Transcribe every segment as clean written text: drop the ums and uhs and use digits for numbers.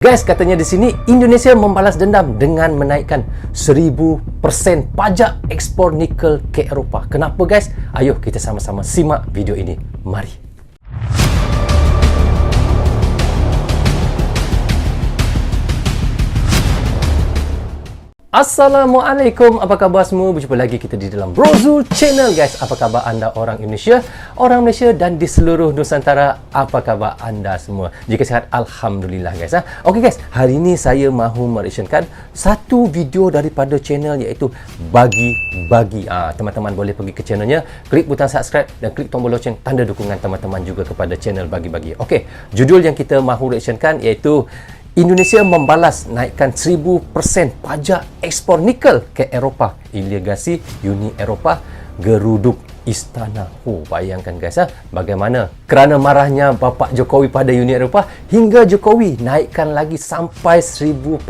Guys, katanya di sini Indonesia membalas dendam dengan menaikkan 1000% pajak ekspor nikel ke Eropah. Kenapa guys? Ayo kita sama-sama simak video ini. Mari. Assalamualaikum, apa khabar semua? Berjumpa lagi kita di dalam Brozul Channel guys. Apa khabar anda orang Indonesia, orang Malaysia dan di seluruh Nusantara? Apa khabar anda semua? Jika sihat, Alhamdulillah guys. Okey guys, hari ini saya mahu mereaksikan satu video daripada channel iaitu Bagi-Bagi. Teman-teman boleh pergi ke channelnya, klik butang subscribe dan klik tombol loceng tanda dukungan teman-teman juga kepada channel Bagi-Bagi. Okey, judul yang kita mahu reaksikan iaitu Indonesia membalas naikkan 1000% pajak ekspor nikel ke Eropah. Iligasi Uni Eropah geruduk istana. Bayangkan guys, bagaimana kerana marahnya Bapak Jokowi pada Uni Eropah hingga Jokowi naikkan lagi sampai 1000%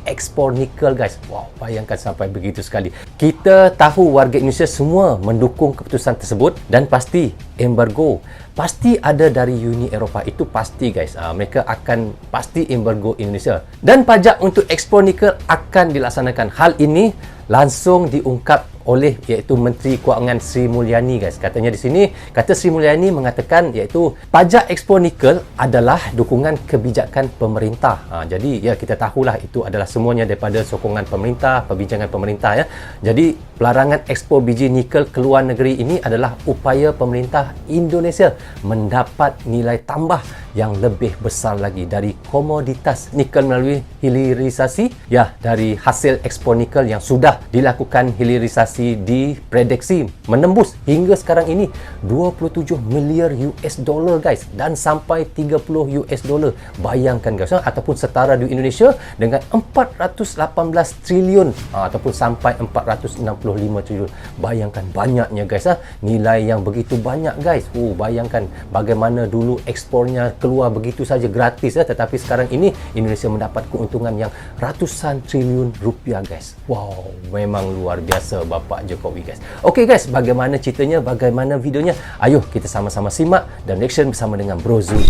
ekspor nikel guys. Wow, bayangkan sampai begitu sekali. Kita tahu warga Indonesia semua mendukung keputusan tersebut dan pasti embargo pasti ada dari Uni Eropah, itu pasti guys. Mereka akan pasti embargo Indonesia dan pajak untuk ekspor nikel akan dilaksanakan. Hal ini langsung diungkap oleh iaitu Menteri Kewangan Sri Mulyani guys. Katanya di sini, kata Sri Mulyani mengatakan iaitu pajak ekspor nikel adalah dukungan kebijakan pemerintah. Jadi ya kita tahulah itu adalah semuanya daripada sokongan pemerintah, perbincangan pemerintah ya. Jadi pelarangan ekspor biji nikel ke luar negeri ini adalah upaya pemerintah Indonesia mendapat nilai tambah yang lebih besar lagi dari komoditas nikel melalui hilirisasi ya, dari hasil ekspor nikel yang sudah dilakukan hilirisasi diprediksi menembus hingga sekarang ini 27 miliar US dollar guys, dan sampai 30 US dollar. Bayangkan guys, ataupun setara di Indonesia dengan 418 triliun ataupun sampai 465 triliun. Bayangkan banyaknya guys, nilai yang begitu banyak guys. Bayangkan bagaimana dulu ekspornya keluar begitu saja gratis tetapi sekarang ini Indonesia mendapat keuntungan yang ratusan triliun rupiah guys. Wow, memang luar biasa Bapak Jokowi guys. Okey guys, bagaimana ceritanya, bagaimana videonya? Ayo kita sama-sama simak dan reaction bersama dengan Brozul.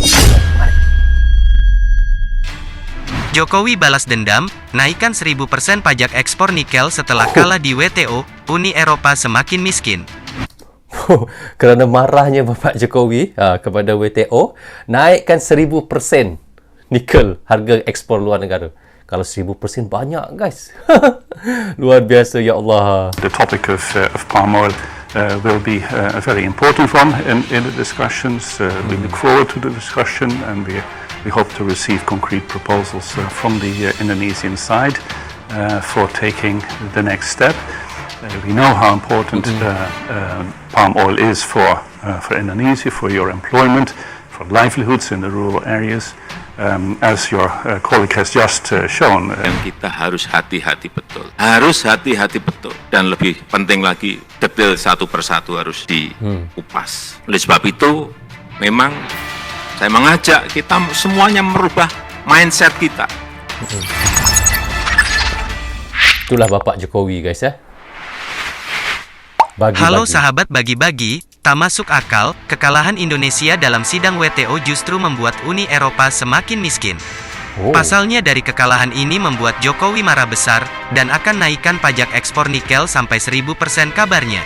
Mari. Jokowi balas dendam, naikkan 1000% pajak ekspor nikel setelah kalah di WTO, Uni Eropa semakin miskin. Kerana marahnya Bapak Jokowi kepada WTO, naikkan 1000% nikel harga ekspor luar negara. Kalau 1000% banyak guys. Luar biasa ya Allah. The topic of palm oil will be a very important one in the discussions. We look forward to the discussion and we hope to receive concrete proposals from the Indonesian side for taking the next step. We know how important palm oil is for Indonesia, for your employment, for livelihoods in the rural areas. As your colleague has just shown. Dan kita harus hati-hati betul. Harus hati-hati betul. Dan lebih penting lagi, detail satu persatu harus diupas. Oleh sebab itu, memang saya mengajak kita semuanya merubah mindset kita. Itulah Bapak Jokowi guys ya. Bagi-bagi. Halo sahabat Bagi-Bagi, tak masuk akal, kekalahan Indonesia dalam sidang WTO justru membuat Uni Eropa semakin miskin. Pasalnya dari kekalahan ini membuat Jokowi marah besar dan akan naikkan pajak ekspor nikel sampai 1000% kabarnya.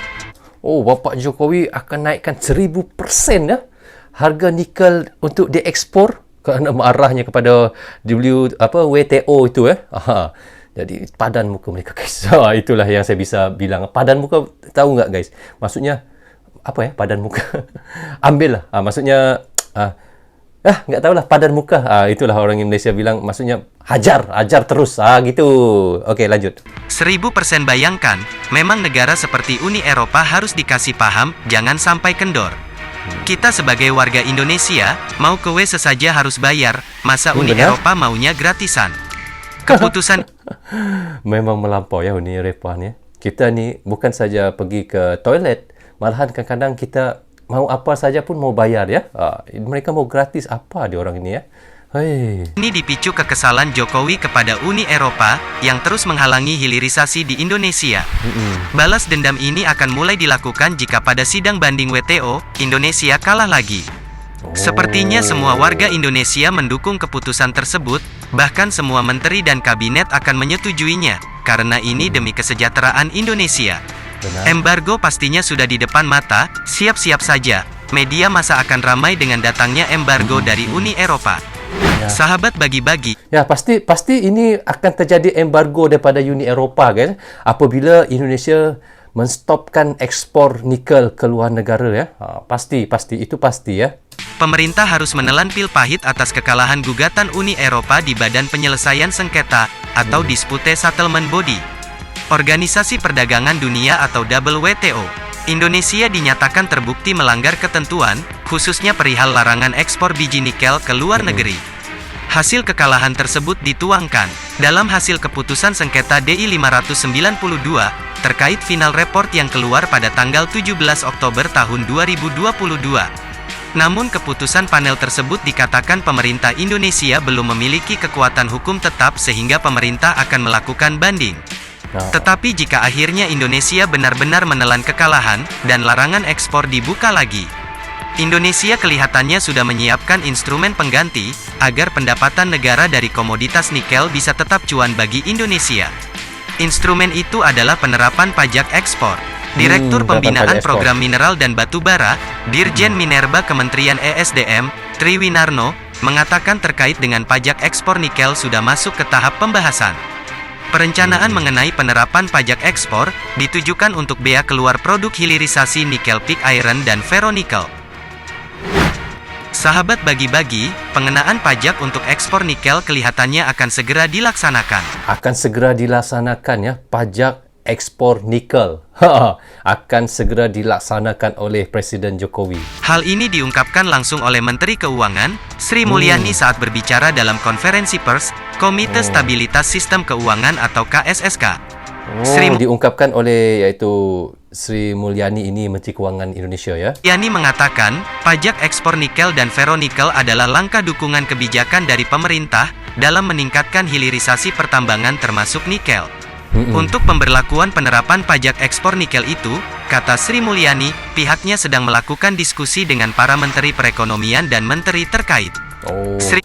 Bapak Jokowi akan naikkan 1000% ya harga nikel untuk diekspor kerana marahnya kepada WTO itu ya. Jadi padan muka mereka guys. Itulah yang saya bisa bilang. Padan muka, tahu nggak guys? Maksudnya apa ya padan muka? Ambil lah. Maksudnya nggak tahulah padan muka. Itulah orang Indonesia bilang. Maksudnya hajar terus. Gitu. Oke, lanjut. 1000% bayangkan, memang negara seperti Uni Eropa harus dikasih paham, jangan sampai kendor. Kita sebagai warga Indonesia, mau ke WC saja harus bayar. Masa Uni Eropa maunya gratisan? Keputusan memang melampau ya Uni Eropah ni. Kita ni bukan saja pergi ke toilet, malahan kadang-kadang kita mau apa saja pun mau bayar ya. Mereka mau gratis apa dia orang ini ya. Ini dipicu kekesalan Jokowi kepada Uni Eropa yang terus menghalangi hilirisasi di Indonesia. Balas dendam ini akan mulai dilakukan jika pada sidang banding WTO, Indonesia kalah lagi. Sepertinya semua warga Indonesia mendukung keputusan tersebut, bahkan semua menteri dan kabinet akan menyetujuinya, karena ini demi kesejahteraan Indonesia. Benar. Embargo pastinya sudah di depan mata, siap-siap saja. Media masa akan ramai dengan datangnya embargo dari Uni Eropa. Ya. Sahabat bagi-bagi, Ya, pasti ini akan terjadi embargo daripada Uni Eropah kan apabila Indonesia menstopkan ekspor nikel ke luar negara ya. Pasti itu pasti ya. pemerintah harus menelan pil pahit atas kekalahan gugatan Uni Eropa di Badan Penyelesaian Sengketa atau Dispute Settlement Body. Organisasi Perdagangan Dunia atau WTO. Indonesia dinyatakan terbukti melanggar ketentuan, khususnya perihal larangan ekspor biji nikel ke luar negeri. Hasil kekalahan tersebut dituangkan dalam hasil keputusan sengketa DI 592 terkait final report yang keluar pada tanggal 17 Oktober tahun 2022. Namun keputusan panel tersebut dikatakan pemerintah Indonesia belum memiliki kekuatan hukum tetap sehingga pemerintah akan melakukan banding. Tetapi jika akhirnya Indonesia benar-benar menelan kekalahan, dan larangan ekspor dibuka lagi, Indonesia kelihatannya sudah menyiapkan instrumen pengganti, agar pendapatan negara dari komoditas nikel bisa tetap cuan bagi Indonesia. Instrumen itu adalah penerapan pajak ekspor. Direktur Pembinaan Program Mineral dan Batubara, Dirjen Minerba Kementerian ESDM, Triwinarno, mengatakan terkait dengan pajak ekspor nikel sudah masuk ke tahap pembahasan. Perencanaan mengenai penerapan pajak ekspor ditujukan untuk bea keluar produk hilirisasi nikel pig iron dan ferronikel. Sahabat bagi-bagi, pengenaan pajak untuk ekspor nikel kelihatannya akan segera dilaksanakan. Akan segera dilaksanakan ya, pajak ekspor nikel. Akan segera dilaksanakan oleh Presiden Jokowi. Hal ini diungkapkan langsung oleh Menteri Keuangan, Sri Mulyani saat berbicara dalam konferensi pers, Komite Stabilitas Sistem Keuangan atau KSSK. Diungkapkan oleh yaitu Sri Mulyani ini, Menteri Keuangan Indonesia ya. Yani mengatakan, pajak ekspor nikel dan ferronikel adalah langkah dukungan kebijakan dari pemerintah dalam meningkatkan hilirisasi pertambangan termasuk nikel. Untuk pemberlakuan penerapan pajak ekspor nikel itu, kata Sri Mulyani, pihaknya sedang melakukan diskusi dengan para menteri perekonomian dan menteri terkait.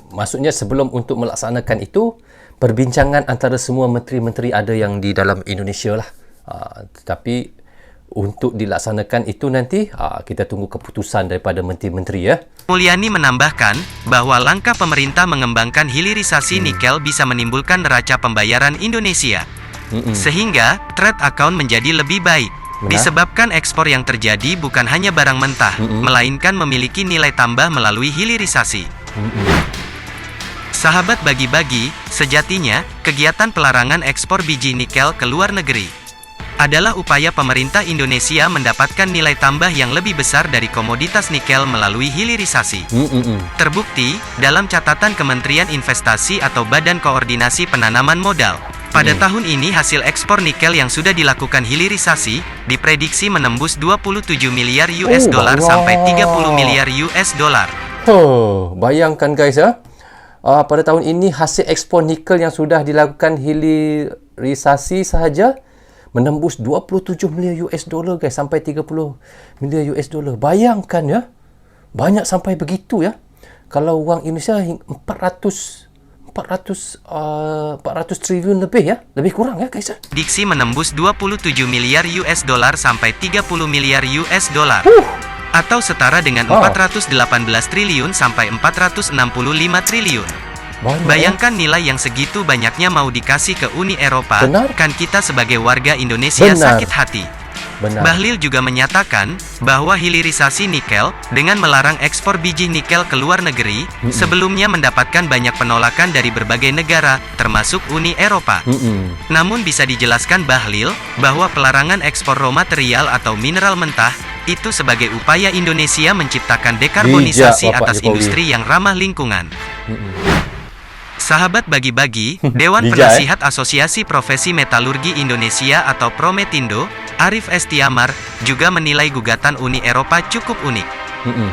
Maksudnya sebelum untuk melaksanakan itu, perbincangan antara semua menteri-menteri ada yang di dalam Indonesia lah. Tetapi untuk dilaksanakan itu nanti, kita tunggu keputusan daripada menteri-menteri ya. Mulyani menambahkan bahwa langkah pemerintah mengembangkan hilirisasi nikel bisa menimbulkan neraca pembayaran Indonesia. Sehingga, trade account menjadi lebih baik. Disebabkan ekspor yang terjadi bukan hanya barang mentah, melainkan memiliki nilai tambah melalui hilirisasi. Sahabat bagi-bagi, sejatinya, kegiatan pelarangan ekspor biji nikel ke luar negeri adalah upaya pemerintah Indonesia mendapatkan nilai tambah yang lebih besar dari komoditas nikel melalui hilirisasi. Terbukti, dalam catatan Kementerian Investasi atau Badan Koordinasi Penanaman Modal, pada tahun ini hasil ekspor nikel yang sudah dilakukan hilirisasi diprediksi menembus 27 miliar US dollar sampai 30 miliar US dollar. Bayangkan guys ya. Pada tahun ini hasil ekspor nikel yang sudah dilakukan hilirisasi sahaja menembus 27 miliar US dollar guys, sampai 30 miliar US dollar. Bayangkan ya. Banyak sampai begitu ya. Kalau wang Indonesia 400 triliun lebih ya, lebih kurang ya guys ya. Diksi menembus 27 miliar US dollar sampai 30 miliar US dollar. Atau setara dengan 418 triliun sampai 465 triliun. Bayangkan nilai yang segitu banyaknya mau dikasih ke Uni Eropa. Kan kita sebagai warga Indonesia sakit hati. Bahlil juga menyatakan bahwa hilirisasi nikel dengan melarang ekspor biji nikel ke luar negeri sebelumnya mendapatkan banyak penolakan dari berbagai negara, termasuk Uni Eropa. Namun bisa dijelaskan Bahlil bahwa pelarangan ekspor raw material atau mineral mentah itu sebagai upaya Indonesia menciptakan dekarbonisasi atas industri yang ramah lingkungan. Sahabat bagi-bagi, Dewan Penasihat Asosiasi Profesi Metalurgi Indonesia atau Prometindo, Arif Estiamar, juga menilai gugatan Uni Eropa cukup unik.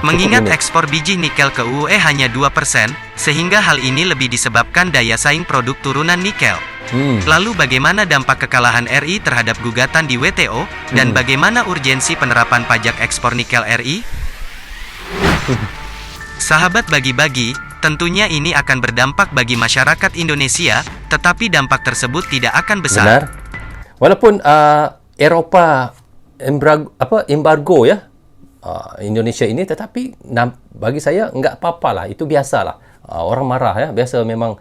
Mengingat ekspor biji nikel ke UE hanya 2%, sehingga hal ini lebih disebabkan daya saing produk turunan nikel. Lalu bagaimana dampak kekalahan RI terhadap gugatan di WTO, dan bagaimana urgensi penerapan pajak ekspor nikel RI? Sahabat bagi-bagi, tentunya ini akan berdampak bagi masyarakat Indonesia, tetapi dampak tersebut tidak akan besar. Benar. Walaupun Eropah embargo ya Indonesia ini, tetapi bagi saya enggak apa-apalah, itu biasalah. Orang marah ya, biasa memang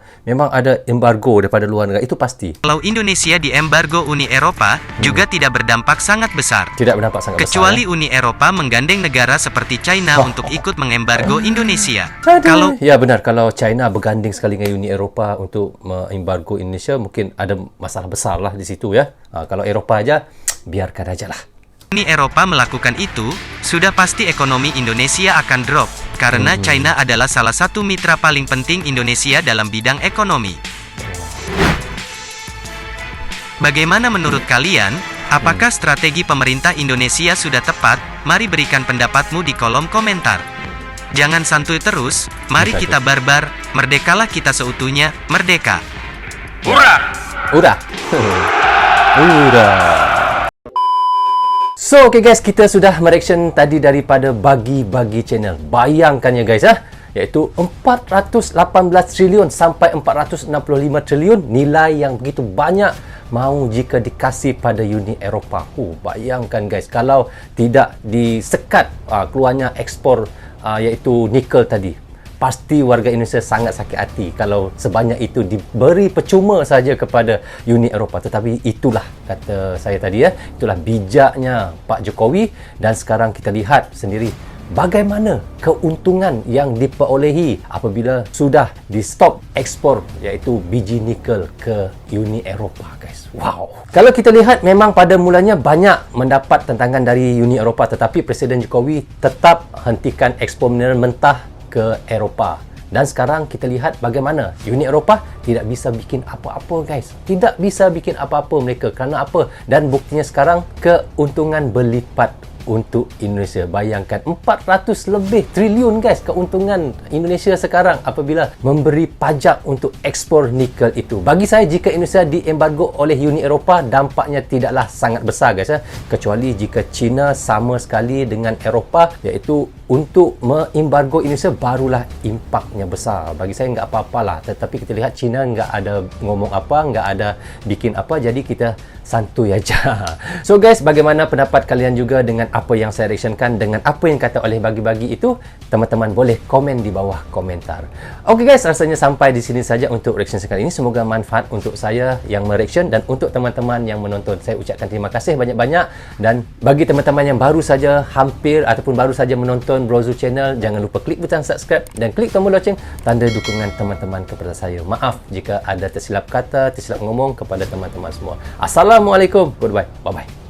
ada embargo daripada luar negara, itu pasti. Kalau Indonesia diembargo Uni Eropa, juga tidak berdampak sangat besar. Tidak berdampak sangat Kecuali besar. Uni Eropa menggandeng negara seperti China untuk ikut mengembargo Indonesia. Kalau ya benar, kalau China berganding sekali dengan Uni Eropa untuk mengembargo Indonesia, mungkin ada masalah besar lah di situ ya. Kalau Eropa aja, biarkan aja lah. Uni Eropa melakukan itu, sudah pasti ekonomi Indonesia akan drop, karena China adalah salah satu mitra paling penting Indonesia dalam bidang ekonomi. Bagaimana menurut kalian? Apakah strategi pemerintah Indonesia sudah tepat? Mari berikan pendapatmu di kolom komentar. Jangan santuy terus, mari kita barbar, merdekalah kita seutuhnya, merdeka. Udah. So, okay guys, kita sudah mereaction tadi daripada bagi-bagi channel. Bayangkan ya guys iaitu 418 triliun sampai 465 triliun nilai yang begitu banyak mau jika dikasih pada Uni Eropah. Bayangkan guys, kalau tidak disekat keluarnya ekspor iaitu nikel tadi, pasti warga Indonesia sangat sakit hati kalau sebanyak itu diberi percuma saja kepada Uni Eropah. Tetapi itulah, kata saya tadi itulah bijaknya Pak Jokowi, dan sekarang kita lihat sendiri bagaimana keuntungan yang diperolehi apabila sudah di stop ekspor iaitu biji nikel ke Uni Eropah guys. Wow. Kalau kita lihat, memang pada mulanya banyak mendapat tentangan dari Uni Eropah, tetapi Presiden Jokowi tetap hentikan ekspor mineral mentah ke Eropah. Dan sekarang kita lihat bagaimana Uni Eropah tidak bisa bikin apa-apa guys. Tidak bisa bikin apa-apa mereka. Kerana apa? Dan buktinya sekarang keuntungan berlipat untuk Indonesia. Bayangkan 400 lebih triliun guys keuntungan Indonesia sekarang apabila memberi pajak untuk ekspor nikel itu. Bagi saya, jika Indonesia diembargo oleh Uni Eropah, dampaknya tidaklah sangat besar guys kecuali jika China sama sekali dengan Eropah, iaitu untuk mengembargo Indonesia, barulah impaknya besar. Bagi saya enggak apa-apalah, tetapi kita lihat China enggak ada ngomong apa, enggak ada bikin apa, jadi kita santuy aja. So guys, bagaimana pendapat kalian juga dengan apa yang saya reactionkan, dengan apa yang kata oleh bagi-bagi itu? Teman-teman boleh komen di bawah komentar. Okay guys, rasanya sampai di sini saja untuk reaction sekali ini. Semoga manfaat untuk saya yang mereaction, dan untuk teman-teman yang menonton, saya ucapkan terima kasih banyak-banyak. Dan bagi teman-teman yang baru saja hampir ataupun baru saja menonton Brozul Channel, jangan lupa klik butang subscribe dan klik tombol loceng, tanda dukungan teman-teman kepada saya. Maaf jika ada tersilap kata, tersilap ngomong kepada teman-teman semua. Assalamualaikum. Goodbye. Bye-bye.